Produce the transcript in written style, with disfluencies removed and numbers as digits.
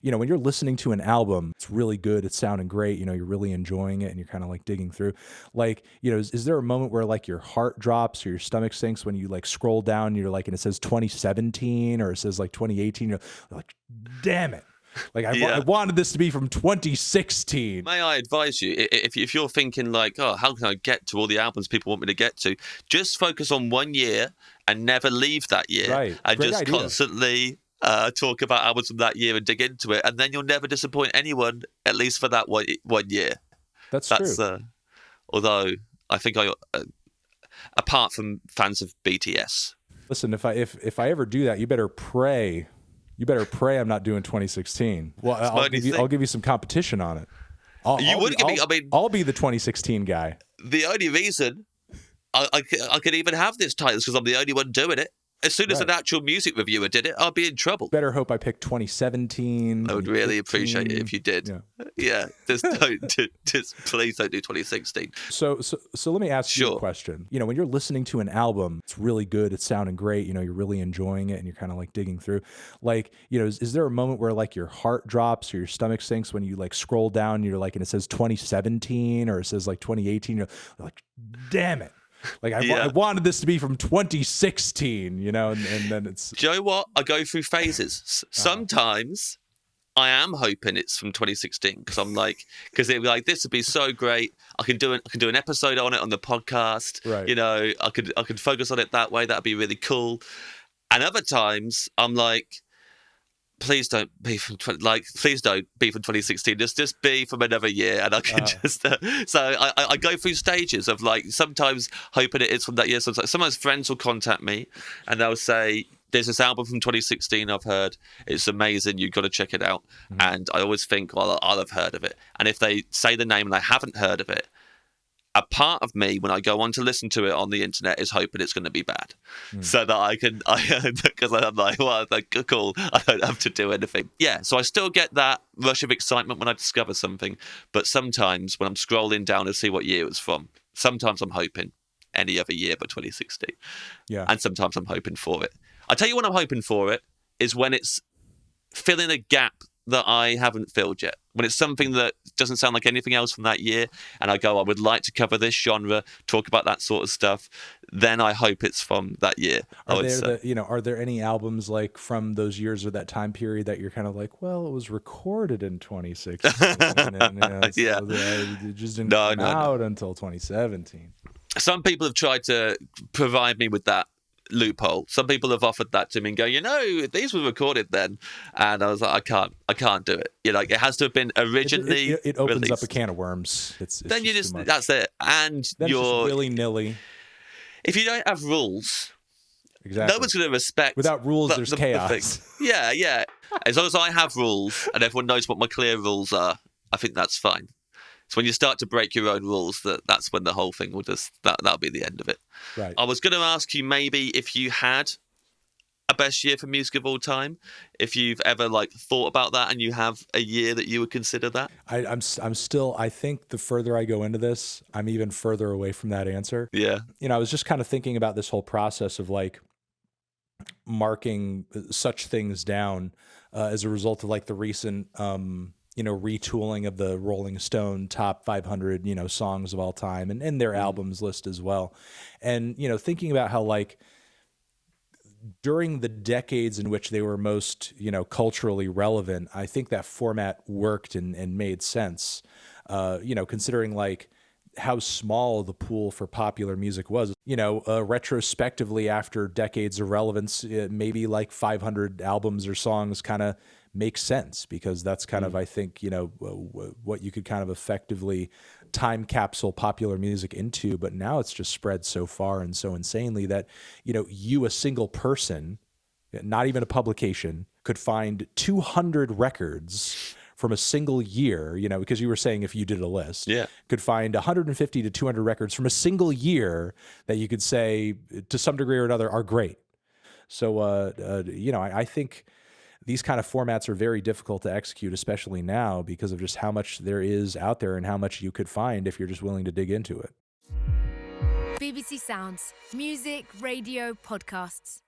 When you're listening to an album, it's really good, it's sounding great, you're really enjoying it and you're kind of like digging through. Is there a moment where like your heart drops or your stomach sinks when you like scroll down, you're like, and it says 2017 or it says like 2018, you're like, damn it. Like I Yeah. wanted this to be from 2016. May I advise you, if you're thinking like, oh, how can I get to all the albums people want me to get to? Just focus on 1 year and never leave that year. Right. And Great just idea. constantly talk about albums from that year and dig into it. And then you'll never disappoint anyone, at least for that 1 year. That's true. Although I think apart from fans of BTS. Listen, if I ever do that, you better pray. I'm not doing 2016. Well, I'll give you some competition on it. I'll be the 2016 guy. The only reason I could even have this title is because I'm the only one doing it. As soon as an actual music reviewer did it, I'll be in trouble. Better hope I picked 2017. I would really appreciate it if you did. Yeah. Just please don't do 2016. So let me ask you a question. When you're listening to an album, it's really good, it's sounding great, you're really enjoying it and you're kind of like digging through. Is there a moment where like your heart drops or your stomach sinks when you like scroll down, you're like, and it says 2017 or it says like 2018, you're like, damn it. Like I wanted this to be from 2016, and then it's. Do you know what? I go through phases. Sometimes I am hoping it's from 2016 because I'm like, because it'd be like, this would be so great. I can do an episode on it on the podcast. Right. I could focus on it that way. That'd be really cool. And other times I'm like, please don't be from 2016. Just be from another year, and I can just. So I go through stages of like sometimes hoping it is from that year. Sometimes friends will contact me, and they'll say, "There's this album from 2016 I've heard. It's amazing. You've got to check it out." Mm-hmm. And I always think, well, I'll have heard of it. And if they say the name and I haven't heard of it, a part of me, when I go on to listen to it on the internet, is hoping it's going to be bad, so that because I'm like, well, cool, I don't have to do anything. Yeah, so I still get that rush of excitement when I discover something, but sometimes when I'm scrolling down to see what year it's from, sometimes I'm hoping any other year but 2016. Yeah, and sometimes I'm hoping for it. I tell you when I'm hoping for it is when it's filling a gap that I haven't filled yet. When it's something that doesn't sound like anything else from that year, and I go, I would like to cover this genre, talk about that sort of stuff, then I hope it's from that year. Are there any albums like from those years or that time period that you're kind of like, well, it was recorded in 2016, and, yeah, it just didn't come out until 2017. Some people have tried to provide me with that loophole. Some people have offered that to me and go, these were recorded then, and I was like, I can't do it. It has to have been originally. It opens released. up a can of worms. Then you just that's it, and then you're willy nilly. If you don't have rules, exactly, no one's going to respect. Without rules, there's chaos. Yeah. As long as I have rules and everyone knows what my clear rules are, I think that's fine. So when you start to break your own rules, that's when the whole thing will that'll be the end of it. Right. I was going to ask you maybe if you had a best year for music of all time, if you've ever like thought about that and you have a year that you would consider that. I'm still. I think the further I go into this, I'm even further away from that answer. Yeah. I was just kind of thinking about this whole process of like marking such things down as a result of like the recent. Retooling of the Rolling Stone top 500, songs of all time and their albums list as well. And, thinking about how like during the decades in which they were most, culturally relevant, I think that format worked and made sense, considering like how small the pool for popular music was, retrospectively after decades of relevance, maybe like 500 albums or songs kind of makes sense because that's kind of, I think, what you could kind of effectively time capsule popular music into. But now it's just spread so far and so insanely that, a single person, not even a publication, could find 200 records from a single year, because you were saying if you did a list, could find 150 to 200 records from a single year that you could say to some degree or another are great. So, I think these kind of formats are very difficult to execute, especially now because of just how much there is out there and how much you could find if you're just willing to dig into it. BBC Sounds, music, radio, podcasts.